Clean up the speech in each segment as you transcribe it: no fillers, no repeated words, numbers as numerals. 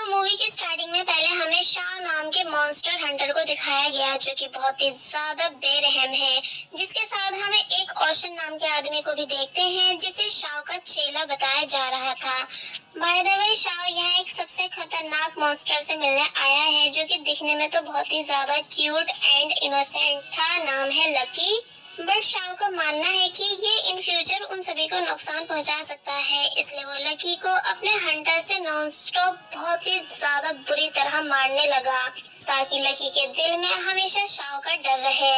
तो मूवी की स्टार्टिंग में पहले हमें शाओ नाम के मॉन्स्टर हंटर को दिखाया गया, जो कि बहुत ही ज्यादा बेरहम है। जिसके साथ हमें एक ओशन नाम के आदमी को भी देखते हैं, जिसे शाओ का चेला बताया जा रहा था। बाय द वे, शाओ यहाँ एक सबसे खतरनाक मॉन्स्टर से मिलने आया है, जो कि दिखने में तो बहुत ही ज्यादा क्यूट एंड इनोसेंट था। नाम है लकी। बट शाओ का मानना है कि ये इन फ्यूचर उन सभी को नुकसान पहुंचा सकता है, इसलिए वो लकी को अपने हंटर से नॉन स्टॉप बहुत ही ज्यादा बुरी तरह मारने लगा, ताकि लकी के दिल में हमेशा शाओ का डर रहे।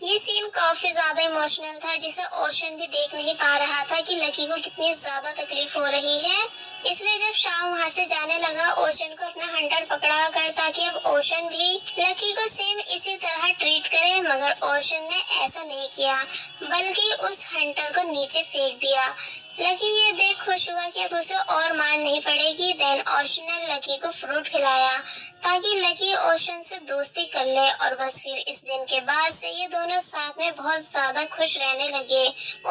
ये सीन काफी ज्यादा इमोशनल था, जिसे ओशन भी देख नहीं पा रहा था कि लकी को कितनी ज्यादा तकलीफ हो रही है। इसलिए जब शाओ वहाँ से जाने लगा, ओशन को अपना हंटर पकड़ा कर, ताकि अब ओशन भी लकी को सेम इसी तरह ट्रीट करे। मगर ओशन ने ऐसा नहीं किया, बल्कि उस हंटर को नीचे फेंक दिया। लकी ये देख खुश हुआ कि अब उसे और मार नहीं पड़ेगी। देन ओशन ने लकी को फ्रूट खिलाया, ताकि लकी ओशन से दोस्ती कर ले। और बस फिर इस दिन के बाद से ये दोनों साथ में बहुत ज्यादा खुश रहने लगे।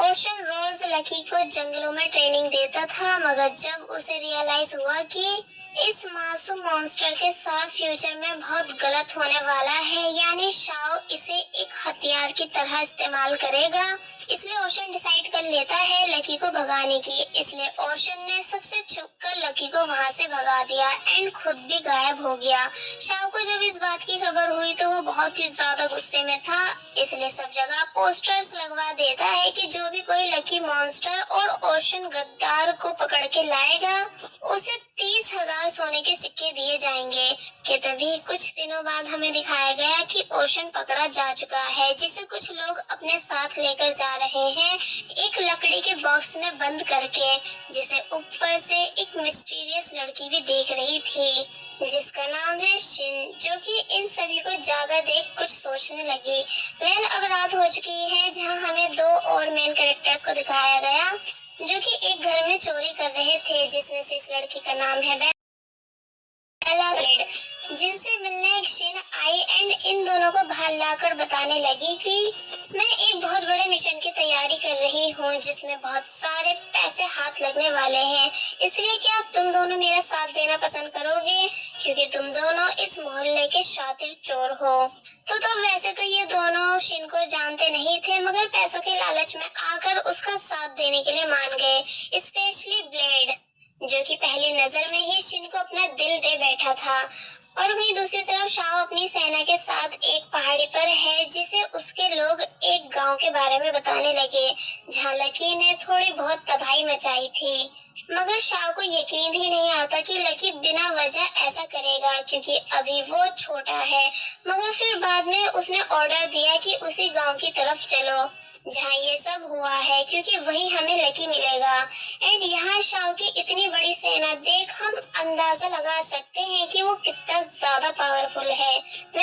ओशन रोज लकी को जंगलों में ट्रेनिंग देता था, मगर जब उसे रियलाइज हुआ कि इस मासूम मॉन्स्टर के साथ फ्यूचर में बहुत गलत होने वाला है, यानी शाओ इसे एक हथियार की तरह इस्तेमाल करेगा, इसलिए ओशन डिसाइड कर लेता है लकी को भगाने की। इसलिए ओशन ने सबसे छुपकर लकी को वहाँ से भगा दिया एंड खुद भी गायब हो गया। शाओ को जब इस बात की खबर हुई तो वो बहुत ही ज्यादा गुस्से में था, इसलिए सब जगह पोस्टर्स लगवा देता है कि जो भी कोई लकी मॉन्स्टर और ओशन गद्दार को पकड़ के लाएगा, उसे 30,000 सोने के सिक्के दिए जाएंगे। कि तभी कुछ दिनों बाद हमें दिखाया गया कि ओशन पकड़ा जा चुका है, जिसे कुछ लोग अपने साथ लेकर जा रहे हैं, एक लकड़ी के बॉक्स में बंद करके, जिसे ऊपर से एक मिस्टीरियस लड़की भी देख रही थी, जिसका नाम है शिन, जो कि इन सभी को ज्यादा देख कुछ सोचने लगी। अब रात हो चुकी है, जहां हमें दो और मेन कैरेक्टर्स को दिखाया गया, जो कि एक घर में चोरी कर रहे थे, जिसमें से इस लड़की का नाम है जिनसे मिलने एक शिन आई एंड इन दोनों को बाहर लाकर बताने लगी कि मैं एक बहुत बड़े मिशन की तैयारी कर रही हूँ, जिसमें बहुत सारे पैसे हाथ लगने वाले हैं, इसलिए क्या तुम दोनों मेरा साथ देना पसंद करोगे, क्योंकि तुम दोनों इस मोहल्ले के शातिर चोर हो। तो वैसे तो ये दोनों शिन को जानते नहीं थे, मगर पैसों के लालच में आकर उसका साथ देने के लिए मान गए, स्पेशली ब्लेड, जो कि पहली नजर में ही शिन को अपना दिल दे बैठा था। और वहीं दूसरी तरफ शाओ अपनी सेना के साथ एक पहाड़ी पर है, जिसे उसके लोग एक गांव के बारे में बताने लगे, जहां लकी ने थोड़ी बहुत तबाही मचाई थी। मगर शाओ को यकीन ही नहीं आता कि लकी बिना वजह ऐसा करेगा, क्योंकि अभी वो छोटा है। मगर फिर बाद में उसने ऑर्डर दिया कि उसी गांव की तरफ चलो, जहाँ ये सब हुआ है, क्योंकि वहीं हमें लकी मिलेगा। एंड यहाँ शाओ की इतनी बड़ी सेना देख हम अंदाजा लगा सकते हैं कि वो कितना ज्यादा पावरफुल है।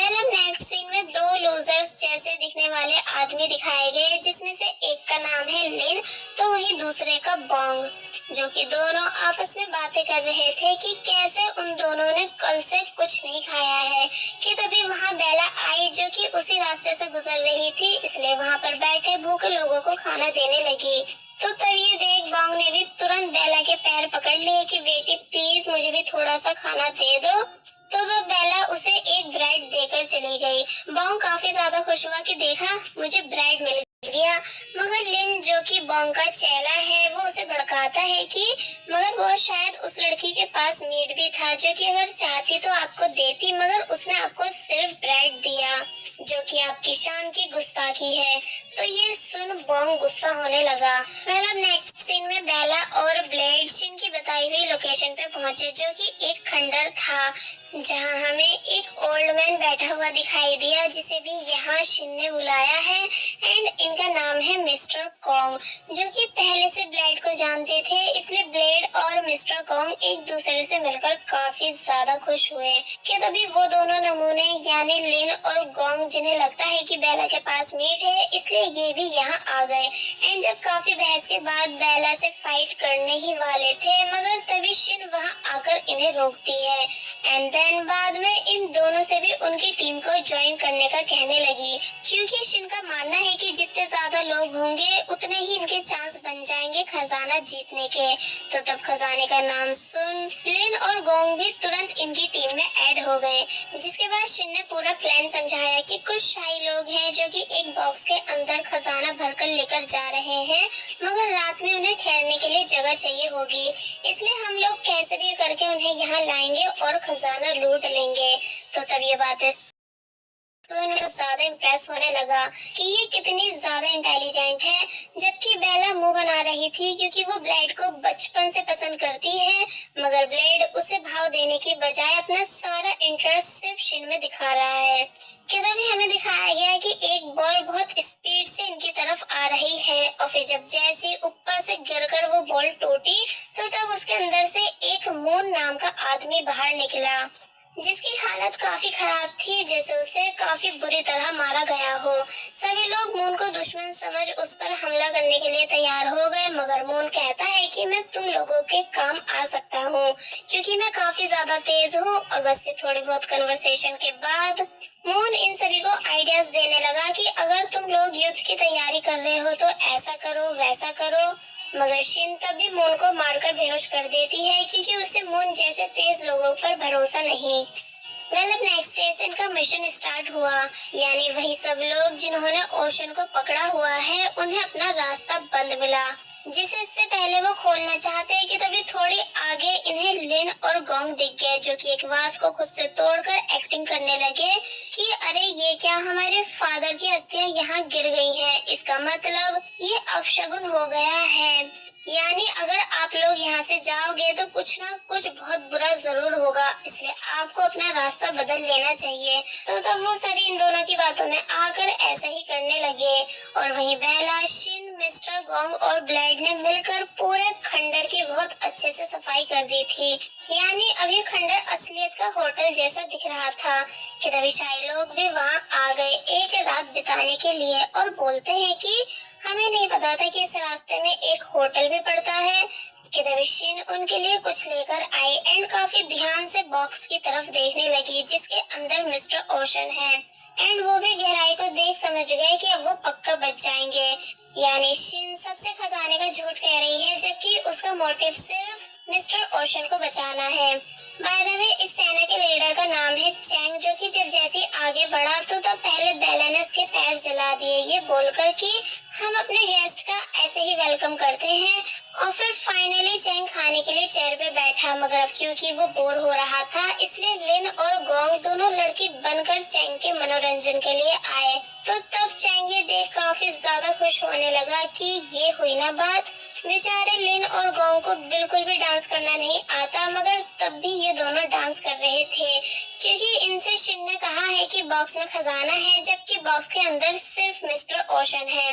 अब नेक्स्ट सीन में दो लूजर्स जैसे दिखने वाले आदमी दिखाए गए, जिसमें से एक का नाम है लिन, तो वही दूसरे का बोंग, जो कि दोनों आपस में बातें कर रहे थे कि कैसे उन दोनों ने कल से कुछ नहीं खाया है। कि तभी वहाँ बेला आई, जो कि उसी रास्ते से गुजर रही थी, इसलिए वहाँ पर बैठे भूखे लोगों को खाना देने लगी। तो तब ये देख बोंग ने भी तुरंत बेला के पैर पकड़ लिए कि बेटी प्लीज मुझे भी थोड़ा सा खाना दे दो। तो बेला उसे एक ब्रेड देकर चली गई। बोंग काफी ज्यादा खुश हुआ कि देखा मुझे ब्रेड मिल गया। मगर लिन, जो कि बोंग का चेला है, वो उसे भड़काता है कि मगर वो शायद उस लड़की के पास मीट भी था, जो कि अगर चाहती तो आपको देती, मगर उसने आपको सिर्फ ब्रेड दिया, जो कि आपकी शान की गुस्ताखी है। तो ये सुन बोंग गुस्सा होने लगा। अब नेक्स्ट सीन में बेला और ब्लेड शिन की बताई हुई लोकेशन पे पहुंचे, जो कि एक खंडर था, जहां हमें एक ओल्ड मैन बैठा हुआ दिखाई दिया, जिसे भी यहाँ शिन ने बुलाया है। एंड इनका नाम है मिस्टर कॉन्ग, जो कि पहले से ब्लेड को जानते थे, इसलिए ब्लेड और मिस्टर कॉन्ग एक दूसरे से मिलकर काफी ज्यादा खुश हुए। कि तभी वो दोनों नमूने यानी लिन और गोंग, जिन्हें लगता है कि बेला के पास मीट है, इसलिए ये भी यहाँ आ गए। एंड जब काफी बहस के बाद बेला से फाइट करने ही वाले थे, मगर तभी शिन वहाँ आकर इन्हें रोकती है। एंड देन बाद में इन दोनों से भी उनकी टीम को ज्वाइन करने का कहने लगी, क्योंकि शिन का मानना है कि जितने जितने ज्यादा लोग होंगे उतने ही इनके चांस बन जाएंगे खजाना जीतने के। तो तब खजाने का नाम सुन लिन और गोंग भी तुरंत इनकी टीम में ऐड हो गए। जिसके बाद शिन ने पूरा प्लान समझाया कि कुछ शाही लोग हैं जो कि एक बॉक्स के अंदर खजाना भरकर लेकर जा रहे हैं, मगर रात में उन्हें ठहरने के लिए जगह चाहिए होगी, इसलिए हम लोग कैसे भी करके उन्हें यहाँ लाएंगे और खजाना लूट लेंगे। तो तब ये बातें तो उन्हें ज्यादा इम्प्रेस होने लगा कि ये कितनी ज्यादा इंटेलिजेंट है, जबकि बेला मुंह बना रही थी क्योंकि वो ब्लेड को बचपन से पसंद करती है, मगर ब्लेड उसे भाव देने की बजाय अपना सारा इंटरेस्ट सिर्फ शिन में दिखा रहा है। कि तभी हमें दिखाया गया कि एक बॉल बहुत स्पीड से इनकी तरफ आ रही है और फिर जब जैसे ऊपर से गिरकर वो बॉल टूटी तो तब उसके अंदर से एक मून नाम का आदमी बाहर निकला, जिसकी हालत काफी खराब थी, जैसे उसे काफी बुरी तरह मारा गया हो। सभी लोग मून को दुश्मन समझ उस पर हमला करने के लिए तैयार हो गए, मगर मून कहता है कि मैं तुम लोगों के काम आ सकता हूँ क्योंकि मैं काफी ज्यादा तेज हूँ। और बस फिर थोड़ी बहुत कन्वर्सेशन के बाद मून इन सभी को आइडियाज देने लगा कि अगर तुम लोग युद्ध की तैयारी कर रहे हो तो ऐसा करो वैसा करो, मगर शिन तब भी मून को मारकर बेहोश कर देती है क्योंकि उसे मून जैसे तेज लोगों पर भरोसा नहीं। अब नेक्स्ट डे से इनका मिशन स्टार्ट हुआ, यानी वही सब लोग जिन्होंने ओशन को पकड़ा हुआ है उन्हें अपना रास्ता बंद मिला, जिसे इससे पहले वो खोलना चाहते हैं कि तभी थोड़ी आगे इन्हें लिन और गोंग दिख गए, जो कि एक वास को खुद से तोड़कर एक्टिंग करने लगे कि अरे ये क्या, हमारे फादर की अस्थियां यहाँ गिर गई हैं, इसका मतलब ये अपशगुन हो गया है, यानी अगर आप लोग यहाँ से जाओगे तो कुछ ना कुछ बहुत बुरा जरूर होगा, इसलिए आपको अपना रास्ता बदल लेना चाहिए। तो तब वो सभी इन दोनों की बातों में आकर ऐसा ही करने लगे और वहीं बेला, शिन, मिस्टर गोंग और ब्लेड ने मिलकर पूरे खंडर की बहुत अच्छे से सफाई कर दी थी, यानी अब ये खंडर असलियत का होटल जैसा दिख रहा था। कि तभी शाही लोग भी वहाँ आ गए एक रात बिताने के लिए और बोलते हैं कि हमें नहीं पता था कि इस रास्ते में एक होटल भी पड़ता है। कि तभी शिन उनके लिए कुछ लेकर आई एंड काफी ध्यान से बॉक्स की तरफ देखने लगी जिसके अंदर मिस्टर ओशन है, एंड वो भी गहराई को देख समझ गए कि अब वो पक्का बच जाएंगे, यानी शिन सबसे खजाने का झूठ कह रही है जबकि उसका मोटिव सिर्फ मिस्टर ओशन को बचाना है। बाय द वे इस सेना के लीडर का नाम है चैंग, जो कि जब जैसे आगे बढ़ा तो तब पहले बेला ने उसके पैर जला दिए, ये बोलकर कि हम अपने गेस्ट का ऐसे ही वेलकम करते हैं। और फिर फाइनली चैंग खाने के लिए चेयर पे बैठा, मगर अब क्योंकि वो बोर हो रहा था इसलिए लिन और गोंग दोनों लड़की बनकर चैंग के मनोरंजन के लिए आए। तो तब चैंग ये देख काफी ज्यादा खुश होने लगा कि ये हुई ना बात। बेचारे लिन और गोंग को बिल्कुल भी डांस करना नहीं आता, मगर तब भी ये दोनों डांस कर रहे थे क्योंकि इनसे शिन ने कहा है कि बॉक्स में खजाना है, जबकि बॉक्स के अंदर सिर्फ मिस्टर ओशन है।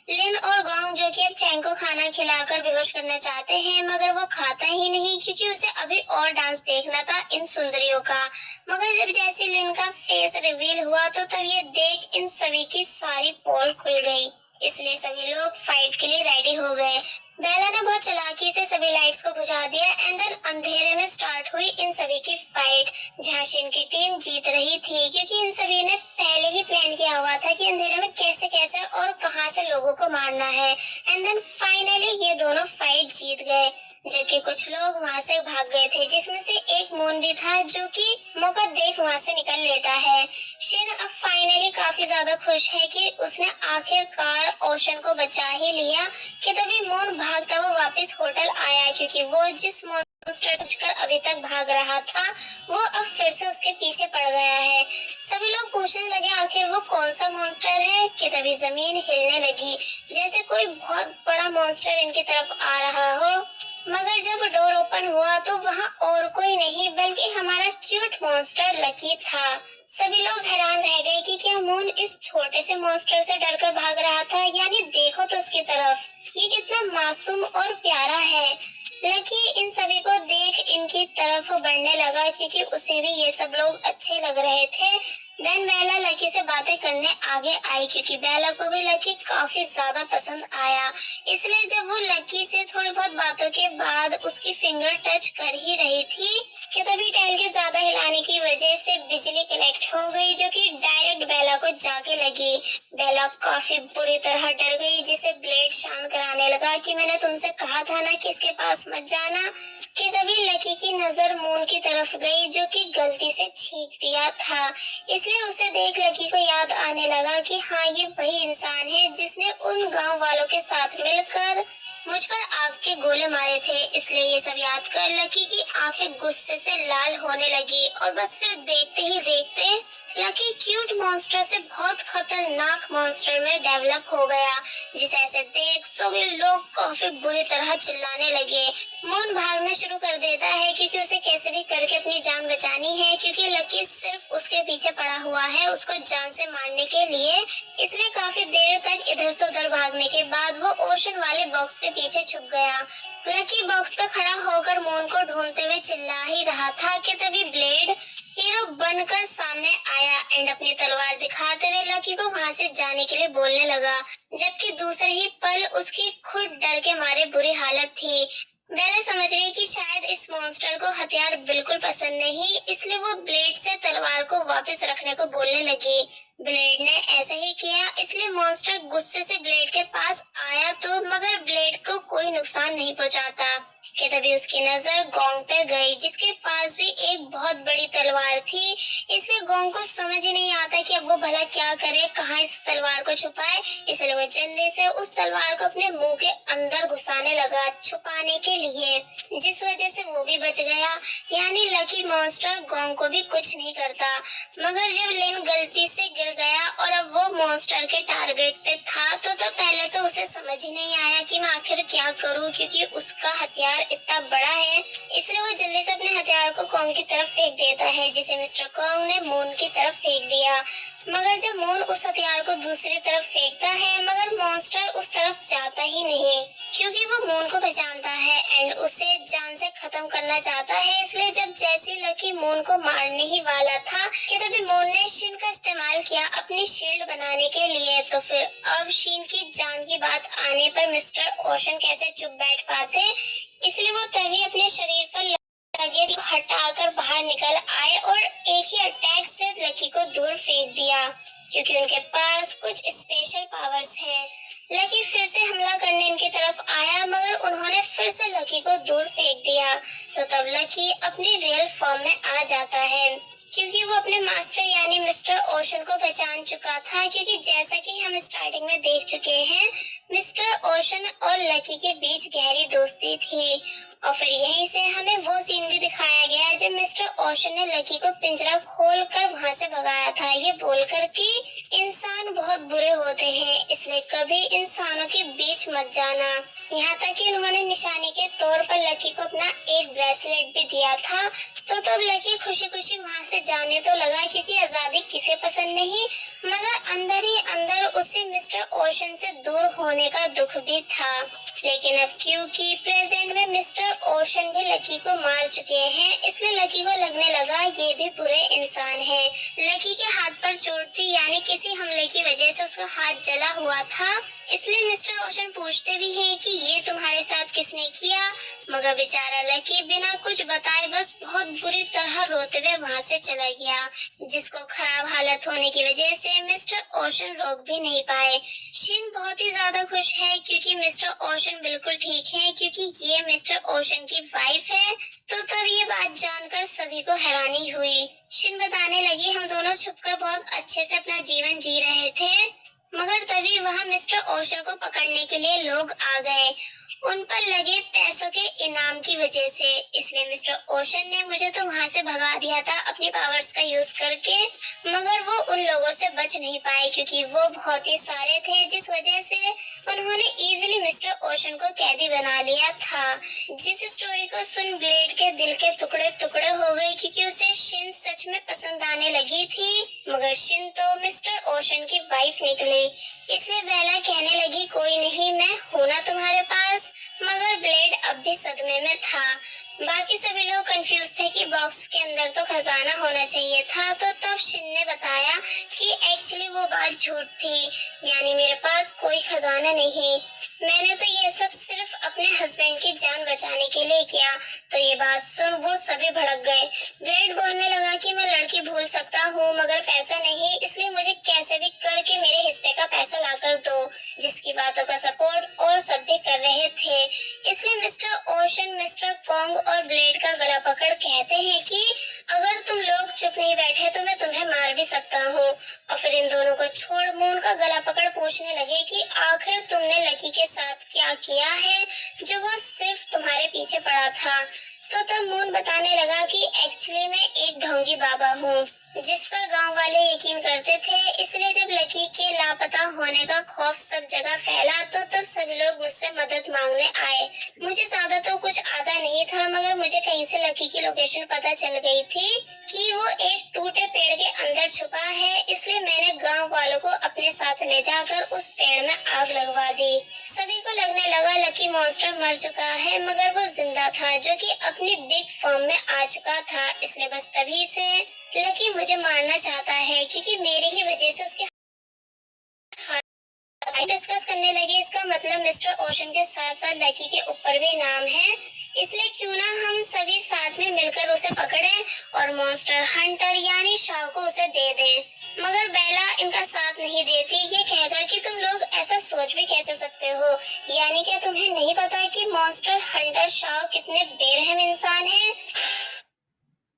लिन और गोंग जो कि अब चैंग को खाना खिलाकर बेहोश करना चाहते हैं, मगर वो खाता ही नहीं क्योंकि उसे अभी और डांस देखना था इन सुंदरियों का। मगर जब जैसे लिन का फेस रिवील हुआ तो तब ये देख इन सभी की सारी पोल खुल गई, इसलिए सभी लोग फाइट के लिए रेडी हो गए। बेला ने बहुत चालाकी से सभी लाइट्स को बुझा दिया एंड देन अंधेरे में स्टार्ट हुई इन सभी की फाइट, जहाँ शिन की टीम जीत रही थी क्योंकि इन सभी ने पहले ही प्लान किया हुआ था कि अंधेरे में कैसे कैसे और कहां से लोगों को मारना है, एंड देन फाइनली ये दोनों फाइट जीत गए, जबकि कुछ लोग वहां से भाग गए थे, जिसमें से एक मून भी था जो कि मौका देख वहां से निकल लेता है। शिन अब फाइनली काफी ज्यादा खुश है कि उसने आखिरकार ओशन को बचा ही लिया। कि तभी मून भागता हुआ वापस होटल आया क्योंकि वो जिस मॉन्स्टर सोचकर अभी तक भाग रहा था वो अब फिर से उसके पीछे पड़ गया है। सभी लोग पूछने लगे आखिर वो कौन सा मॉन्स्टर है। कि तभी जमीन हिलने लगी जैसे कोई बहुत बड़ा मॉन्स्टर इनकी तरफ आ रहा हो, मगर जब डोर ओपन हुआ तो वहाँ और कोई नहीं बल्कि हमारा क्यूट मॉन्स्टर लकी था। सभी लोग हैरान रह गए कि क्या मून इस छोटे से मॉन्स्टर से डरकर भाग रहा था, यानी देखो तो उसकी तरफ, ये कितना मासूम और प्यारा है। लकी इन सभी को देख इनकी तरफ बढ़ने लगा क्योंकि उसे भी ये सब लोग अच्छे लग रहे थे। देन बेला लकी से बातें करने आगे आई क्योंकि बेला को भी लकी काफी ज्यादा पसंद आया, इसलिए जब वो लकी से थोड़ी बहुत बातों के बाद उसकी फिंगर टच कर ही रही थी कि तभी टेल के ज्यादा हिलाने की वजह से बिजली कलेक्ट हो गई, जो कि डायरेक्ट बेला को जाके लगी। बेला काफी बुरी तरह डर गई, जिसे ब्लेड शांत कराने लगा कि मैंने तुमसे कहा था ना कि इसके पास मत जाना। कि तभी लकी की नजर मून की तरफ गई, जो कि गलती से छींक दिया था। इसलिए उसे देख लकी को याद आने लगा कि हाँ, ये वही इंसान है जिसने उन गांव वालों के साथ मिलकर मुझ पर आग के गोले मारे थे। इसलिए ये सब याद कर लकी की आंखें गुस्से से लाल होने लगी और बस फिर देखते ही देखते लकी क्यूट मॉन्स्टर से बहुत खतरनाक मॉन्स्टर में डेवलप हो गया, जिसे ऐसे देख सभी लोग काफी बुरी तरह चिल्लाने लगे। मून भागना शुरू कर देता है क्योंकि उसे कैसे भी करके अपनी जान बचानी है, क्योंकि लकी सिर्फ उसके पीछे पड़ा हुआ है उसको जान से मारने के लिए। इसलिए काफी देर तक इधर से उधर भागने के बाद वो ओशन वाले बॉक्स के पीछे छुप गया। लकी बॉक्स पे खड़ा होकर मून को ढूंढते हुए चिल्ला ही रहा था कि तभी ब्लेड हीरो बनकर सामने आया एंड अपनी तलवार दिखाते हुए लकी को वहां से जाने के लिए बोलने लगा, जबकि दूसरे ही पल उसकी खुद डर के मारे बुरी हालत थी। बेला समझ गई कि शायद इस मॉन्स्टर को हथियार बिल्कुल पसंद नहीं, इसलिए वो ब्लेड से तलवार को वापस रखने को बोलने लगी। ब्लेड ने ऐसा ही किया, इसलिए मॉन्स्टर गुस्से से ब्लेड के पास आया तो मगर ब्लेड को कोई नुकसान नहीं पहुंचाता। कि तभी उसकी नजर गोंग पे गई, जिसके पास भी एक बहुत बड़ी तलवार थी। इसलिए गोंग को समझ ही नहीं आता कि अब वो भला क्या करे, कहाँ इस तलवार को छुपाए। इसलिए वो जल्दी से उस तलवार को अपने मुंह के अंदर घुसाने लगा छुपाने के लिए, जिस वजह से वो भी बच गया। यानी लकी मॉन्स्टर गोंग को भी कुछ नहीं करता। मगर जब लिन गलती से गिर गया और अब वो मॉन्स्टर के टारगेट पे था तो पहले तो उसे समझ ही नहीं आया कि मैं आखिर क्या करूं, क्योंकि उसका हथियार इतना बड़ा है। इसलिए वो जल्दी से अपने हथियार को कॉन्ग की तरफ फेंक देता है, जिसे मिस्टर कॉन्ग ने मून की तरफ फेंक दिया। मगर जब मून उस हथियार को दूसरी तरफ फेंकता है मगर मॉन्स्टर उस तरफ जाता ही नहीं, क्योंकि वो मून को पहचानता है एंड उसे जान से खत्म करना चाहता है। इसलिए जब जैसे लकी मून को मारने ही वाला था कि तभी मून ने शिन का इस्तेमाल किया अपनी शील्ड बनाने के लिए। तो फिर अब शिन की जान की बात आने पर मिस्टर ओशन कैसे चुप बैठ पाते, इसलिए वो तभी अपने शरीर पर लगे हटाकर बाहर निकल आए और एक ही अटैक से लकी को दूर फेंक दिया, क्योंकि उनके पास कुछ स्पेशल पावर्स है। लकी फिर से हमला करने इनकी तरफ आया मगर उन्होंने फिर से लकी को दूर फेंक दिया। तो तब लकी अपनी रियल फॉर्म में आ जाता है, क्योंकि वो अपने मास्टर यानी मिस्टर ओशन को पहचान चुका था। क्योंकि जैसा कि हम स्टार्टिंग में देख चुके हैं, मिस्टर ओशन और लकी के बीच गहरी दोस्ती थी। और फिर यहीं से हमें वो सीन भी दिखाया गया जब मिस्टर ओशन ने लकी को पिंजरा खोल कर वहाँ से भगाया था, ये बोलकर कि इंसान बहुत बुरे होते हैं, इसलिए कभी इंसानों के बीच मत जाना। यहाँ तक कि उन्होंने निशानी के तौर पर लकी को अपना एक ब्रेसलेट भी दिया था। तो तब लकी खुशी खुशी वहाँ से जाने तो लगा, क्योंकि आजादी किसे पसंद नहीं, मगर अंदर ही अंदर उसे मिस्टर ओशन से दूर होने का दुख भी था। लेकिन अब क्योंकि प्रेजेंट में मिस्टर ओशन भी लकी को मार चुके हैं, इसलिए लकी को लगने लगा ये भी बुरे इंसान हैं। लकी के हाथ पर चोट थी, यानी किसी हमले की वजह से उसका हाथ जला हुआ था। इसलिए मिस्टर ओशन पूछते भी हैं कि ये तुम्हारे साथ किसने किया, मगर बेचारा लकी बिना कुछ बताए बस बहुत बुरी तरह रोते हुए वहाँ से चला गया, जिसको खराब हालत होने की वजह से मिस्टर ओशन रोक भी नहीं पाए। शिन बहुत ही ज्यादा खुश है क्योंकि मिस्टर ओशन बिल्कुल ठीक है, क्योंकि ये मिस्टर ओशन की वाइफ है। तो तब ये बात जानकर सभी को हैरानी हुई। शिन बताने लगी, हम दोनों छुपकर बहुत अच्छे से अपना जीवन जी रहे थे, मगर तभी वहाँ मिस्टर ओशन को पकड़ने के लिए लोग आ गए, उन पर लगे पैसों के इनाम की वजह से। इसलिए मिस्टर ओशन ने मुझे तो वहाँ से भगा दिया था अपनी पावर्स का यूज करके, मगर वो उन लोगों से बच नहीं पाए क्योंकि वो बहुत ही सारे थे, जिस वजह से उन्होंने इजीली मिस्टर ओशन को कैदी बना लिया था। जिस स्टोरी को सुन ब्लेड के दिल के टुकड़े टुकड़े हो गए, क्योंकि उसे शिन सच में पसंद आने लगी थी, मगर शिन तो मिस्टर ओशन की वाइफ निकली। गई। इसलिए बेला कहने लगी, कोई नहीं, मैं हूं ना तुम्हारे पास। मगर ब्लेड अब भी सदमे में था। बाकी सभी लोग कंफ्यूज थे कि बॉक्स के अंदर तो खजाना होना चाहिए था। तो तब शिन ने बताया कि एक्चुअली वो बात झूठ थी, यानी मेरे पास कोई खजाना नहीं। मैंने तो ये सब सिर्फ अपने हस्बैंड की जान बचाने के लिए किया। तो ये बात सुन वो सभी भड़क गए। ब्लेड बोलने लगा कि मैं लड़की भूल सकता हूँ मगर पैसा नहीं, इसलिए मुझे कैसे भी करके मेरे हिस्से का पैसा लाकर दो, जिसकी बातों का सपोर्ट और सब भी कर रहे थे। इसलिए मिस्टर ओशन मिस्टर कॉन्ग और ब्लेड का गला पकड़ कहते हैं कि अगर तुम लोग चुप नहीं बैठे तो मैं तुम्हें मार भी सकता हूँ। और फिर इन दोनों को छोड़ मून का गला पकड़ पूछने लगे कि आखिर तुमने लकी के साथ क्या किया है जो वो सिर्फ तुम्हारे पीछे पड़ा था। तो तब मून बताने लगा कि एक्चुअली मैं एक ढोंगी बाबा हूँ, जिस पर गांव वाले यकीन करते थे। इसलिए जब लकी के लापता होने का खौफ सब जगह फैला तो तब सभी लोग मुझसे मदद मांगने आए। मुझे ज्यादा तो कुछ आता नहीं था मगर मुझे कहीं से लकी की लोकेशन पता चल गई थी कि वो एक टूटे पेड़ के अंदर छुपा है। इसलिए मैंने गांव वालों को अपने साथ ले जाकर उस पेड़ में आग लगवा दी। सभी को लगने लगा लकी मॉन्स्टर मर चुका है मगर वो जिंदा था, जो कि अपनी बिग फॉर्म में आ चुका था। इसलिए बस तभी से लकी मुझे मारना चाहता है क्योंकि मेरी ही वजह से उसके डिस्कस करने लगे। इसका मतलब मिस्टर ओशन के साथ साथ लकी के ऊपर भी नाम है। इसलिए क्यों ना हम सभी साथ में मिलकर उसे पकड़ें और मॉन्स्टर हंटर यानी शाह को उसे दे दें। मगर बेला इनका साथ नहीं देती, ये कहकर कि तुम लोग ऐसा सोच भी कैसे सकते हो, यानी क्या तुम्हें नहीं पता कि मॉन्स्टर हंटर शाह कितने बेरहम इंसान है।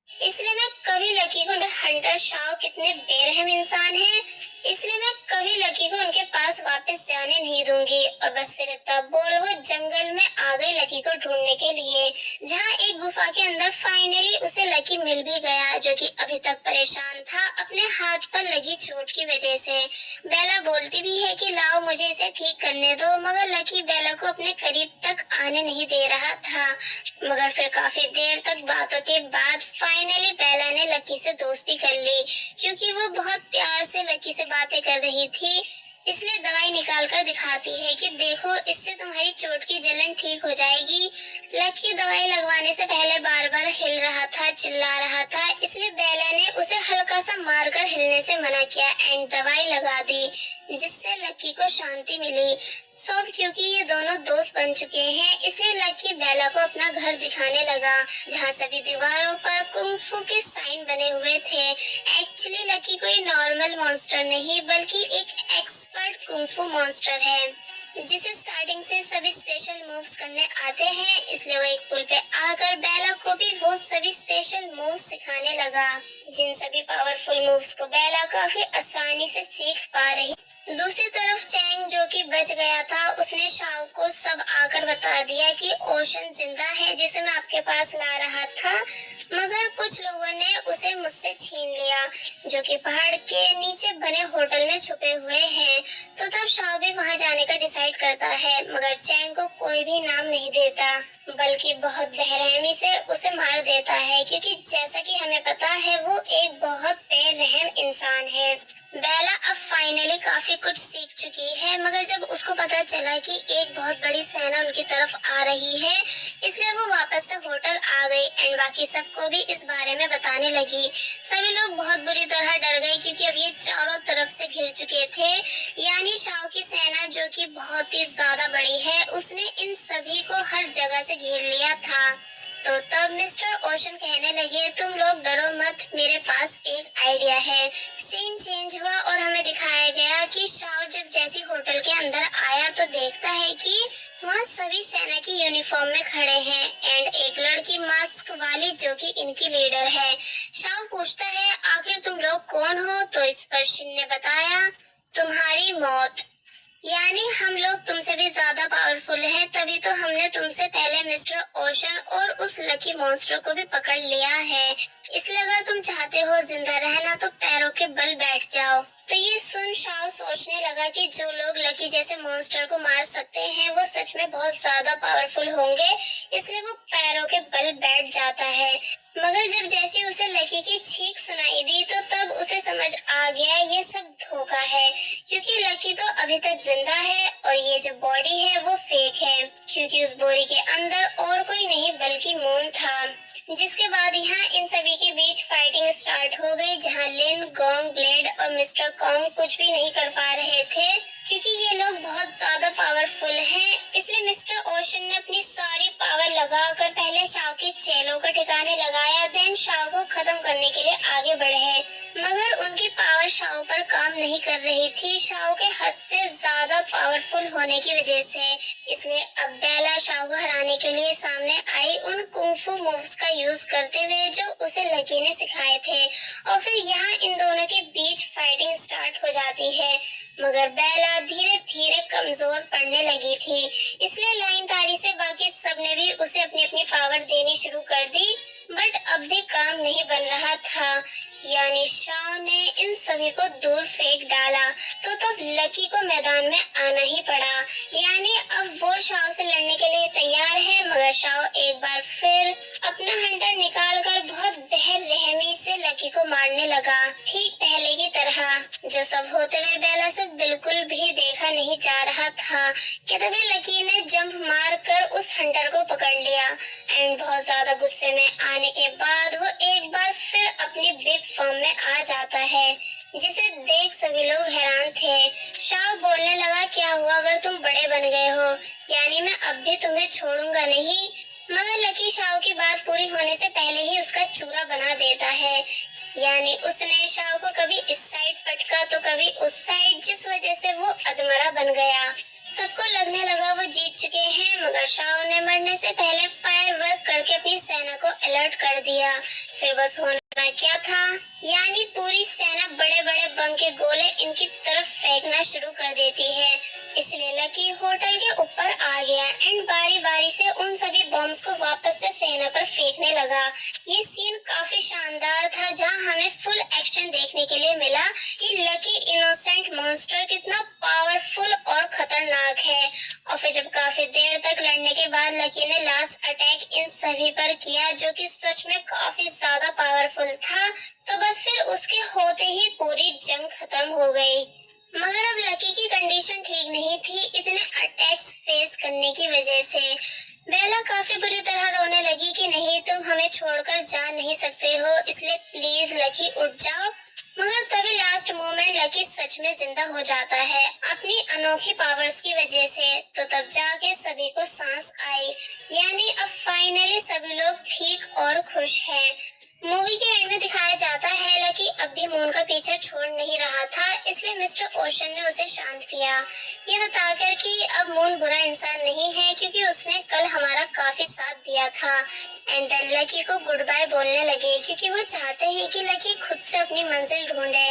इसलिए मैं कभी लकी को हंटर शाह कितने बेरहम इंसान है इसलिए मैं कभी लकी को उनके पास वापस जाने नहीं दूंगी। और बस फिर तब बोल वो जंगल में आ गई लकी को ढूंढने के लिए, जहाँ एक गुफा के अंदर फाइनली उसे लकी मिल भी गया, जो कि अभी तक परेशान था अपने हाथ पर लगी चोट की वजह से। बेला बोलती भी है कि लाओ मुझे इसे ठीक करने दो, मगर लकी बेला को अपने करीब तक आने नहीं दे रहा था। मगर फिर काफी देर तक बातों के बाद फाइनली बेला ने लकी से दोस्ती कर ली, क्योंकि वो बहुत प्यार से लकी से बातें कर रही थी। इसलिए दवाई निकाल कर दिखाती है कि देखो इससे तुम्हारी चोट की जलन ठीक हो जाएगी। लकी दवाई लगवाने से पहले बार बार हिल रहा था, चिल्ला रहा था। इसलिए बेला ने उसे हल्का सा मारकर हिलने से मना किया एंड दवाई लगा दी, जिससे लकी को शांति मिली। सब क्योंकि ये दोनों दोस्त बन चुके हैं, इसलिए लकी बेला को अपना घर दिखाने लगा, जहाँ सभी दीवारों पर कुंग-फू के साइन बने हुए थे। एक्चुअली लकी कोई नॉर्मल मॉन्स्टर नहीं बल्कि एक एक्सपर्ट कुंग-फू मॉन्स्टर है, जिसे स्टार्टिंग से सभी स्पेशल मूव्स करने आते हैं। इसलिए वो एक पुल पे आकर बेला को भी वो सभी स्पेशल मूव्स सिखाने लगा, जिन सभी पावरफुल मूव्स को बेला काफी आसानी से सीख पा रही। दूसरी तरफ चैंग जो कि बच गया था, उसने शाओ को सब आकर बता दिया कि ओशन जिंदा है जिसे मैं आपके पास ला रहा था, मगर कुछ लोगों ने उसे मुझसे छीन लिया, जो कि पहाड़ के नीचे बने होटल में छुपे हुए हैं। तो तब शाओ भी वहां जाने का डिसाइड करता है, मगर चैंग को कोई भी नाम नहीं देता बल्कि बहुत बेरहमी से उसे मार देता है, क्योंकि जैसा कि हमें पता है वो एक बहुत बेरहम इंसान है। बेला अब फाइनली काफी कुछ सीख चुकी है, मगर जब उसको पता चला कि एक बहुत बड़ी सेना उनकी तरफ आ रही है, इसलिए वो वापस से होटल आ गई एंड बाकी सबको भी इस बारे में बताने लगी। सभी लोग बहुत बुरी तरह डर गए क्योंकि अब ये चारों तरफ से घिर चुके थे, यानी शाओ की सेना जो कि बहुत ही ज्यादा बड़ी है, उसने इन सभी को हर जगह से घेर लिया था। तो तब मिस्टर ओशन कहने लगे, तुम लोग डरो मत, मेरे पास एक आइडिया है। सीन चेंज हुआ और हमें दिखाया गया कि शाओ जब जैसे होटल के अंदर आया तो देखता है कि वहाँ सभी सेना की यूनिफॉर्म में खड़े हैं एंड एक लड़की मास्क वाली जो कि इनकी लीडर है। शाओ पूछता है आखिर तुम लोग कौन हो, तो इस पर शिन ने बताया तुम्हारी मौत, यानी हम लोग तुमसे भी ज्यादा पावरफुल हैं, तभी तो हमने तुमसे पहले मिस्टर ओशन और उस लकी मॉन्स्टर को भी पकड़ लिया है। इसलिए अगर तुम चाहते हो जिंदा रहना तो पैरों के बल बैठ जाओ। तो ये सुन शाओ सोचने लगा कि जो लोग लकी जैसे मॉन्स्टर को मार सकते हैं वो सच में बहुत ज्यादा पावरफुल होंगे, इसलिए वो पैरों के बल बैठ जाता है। मगर जब जैसे उसे लकी की चीख सुनाई दी तो तब उसे समझ आ गया ये सब धोखा है, क्योंकि लकी तो अभी तक जिंदा है और ये जो बॉडी है वो फेक है, क्योंकि उस बोरी के अंदर और कोई नहीं बल्कि मून था। जिसके बाद यहाँ इन सभी के बीच फाइटिंग स्टार्ट हो गई, जहाँ लिन, गोंग, ब्लेड और मिस्टर कॉन्ग कुछ भी नहीं कर पा रहे थे, क्योंकि ये लोग बहुत ज्यादा पावरफुल हैं। इसलिए मिस्टर ओशन ने अपनी सारी पावर लगाकर पहले शाओ के चेलों को ठिकाने लगाया, देन शाओ को खत्म करने के लिए आगे बढ़े। मगर उनकी पावर शाओ पर काम नहीं कर रही थी, शाओ के हद से ज्यादा पावरफुल होने की वजह से। इसलिए अब बेला शाओ को हराने के लिए सामने आई, उन कुंफू मूव्स का यूज करते हुए जो उसे लकी ने सिखाए थे, और फिर यहाँ इन दोनों के बीच फाइटिंग स्टार्ट हो जाती है। मगर बेला धीरे धीरे कमजोर पड़ने लगी थी, इसलिए लाइन तारी से बाकी सबने भी उसे अपनी अपनी पावर देनी शुरू कर दी। बट अब भी काम नहीं बन रहा था, यानी शाओ ने इन सभी को दूर फेंक डाला, तो तब लकी को मैदान में आना ही पड़ा। यानी अब वो शाओ से लड़ने के लिए तैयार है, मगर शाओ एक बार फिर अपना हंटर निकालकर बहुत बेरहमी से लकी को मारने लगा, ठीक पहले की तरह, जो सब होते हुए बेला से बिल्कुल भी देखा नहीं जा रहा था। कि तभी लकी ने जंप मार कर उस हंटर को पकड़ लिया, एंड बहुत ज्यादा गुस्से में आने के बाद वो एक बार फिर अपनी बिग फॉर्म में आ जाता है, जिसे देख सभी लोग हैरान थे। शाओ बोलने लगा, क्या हुआ अगर तुम बड़े बन गए हो, यानी मैं अब भी तुम्हें छोड़ूंगा नहीं। मगर लकी शाओ की बात पूरी होने से पहले ही उसका चूरा बना देता है, यानी उसने शाओ को कभी इस साइड पटका तो कभी उस साइड, जिस वजह से वो अधमरा बन गया। सबको लगने लगा वो जीत चुके हैं, मगर शाओ ने मरने से पहले फायर वर्क करके अपनी सेना को अलर्ट कर दिया। फिर बस होना क्या था, यानी पूरी सेना बड़े बड़े बम के गोले इनकी तरफ फेंकना शुरू कर देती है। इसलिए लकी होटल के ऊपर आ गया एंड बारी बारी से उन सभी बॉम्ब्स को वापस से सेना पर फेंकने लगा। ये सीन काफी शानदार था, जहां हमें फुल एक्शन देखने के लिए मिला कि लकी इनोसेंट मॉन्स्टर कितना पावरफुल और खतरनाक है। और फिर जब काफी देर तक लड़ने के बाद लकी ने लास्ट अटैक इन सभी पर किया, जो कि सच में काफी ज्यादा पावरफुल था, तो बस फिर उसके होते ही पूरी जंग खत्म हो गई। मगर अब लकी की कंडीशन ठीक नहीं थी इतने अटैक्स फेस करने की वजह से। बेला काफी बुरी तरह रोने लगी कि नहीं, तुम हमें छोड़कर जा नहीं सकते हो, इसलिए प्लीज लकी उठ जाओ। मगर तभी लास्ट मोमेंट लकी सच में जिंदा हो जाता है अपनी अनोखी पावर्स की वजह से, तो तब जाके सभी को सांस आई, यानी अब फाइनली सभी लोग ठीक और खुश हैं। मूवी के एंड में दिखाया जाता है लकी अब भी मून का पीछा छोड़ नहीं रहा था, इसलिए मिस्टर ओशन ने उसे शांत किया, ये बताकर कि अब मून बुरा इंसान नहीं है, क्योंकि उसने कल हमारा काफी साथ दिया था। एंड देन लकी को गुड बाय बोलने लगे, क्योंकि वो चाहते हैं कि लकी खुद से अपनी मंजिल ढूंढे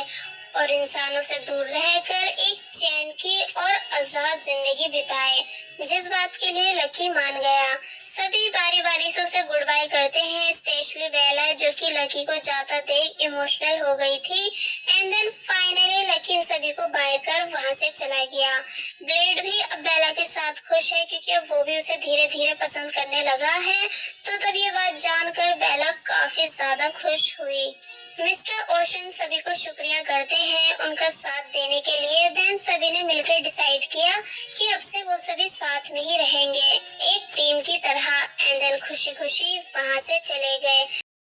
और इंसानों से दूर रहकर एक चैन की और आजाद जिंदगी बिताए, जिस बात के लिए लकी मान गया। सभी बारी बारी से उसे गुड बाय करते हैं, स्पेशली बेला, जो कि लकी को जाता देख इमोशनल हो गई थी। एंड देन फाइनली लकी इन सभी को बाय कर वहां से चला गया। ब्लेड भी अब बेला के साथ खुश है, क्योंकि अब वो भी उसे धीरे धीरे पसंद करने लगा है, तो तब ये बात जानकर बेला काफी ज्यादा खुश हुई। मिस्टर ओशन सभी को शुक्रिया करते हैं उनका साथ देने के लिए। देन सभी ने मिलकर डिसाइड किया कि अब से वो सभी साथ में ही रहेंगे, एक टीम की तरह। एंड देन खुशी खुशी वहां से चले गए।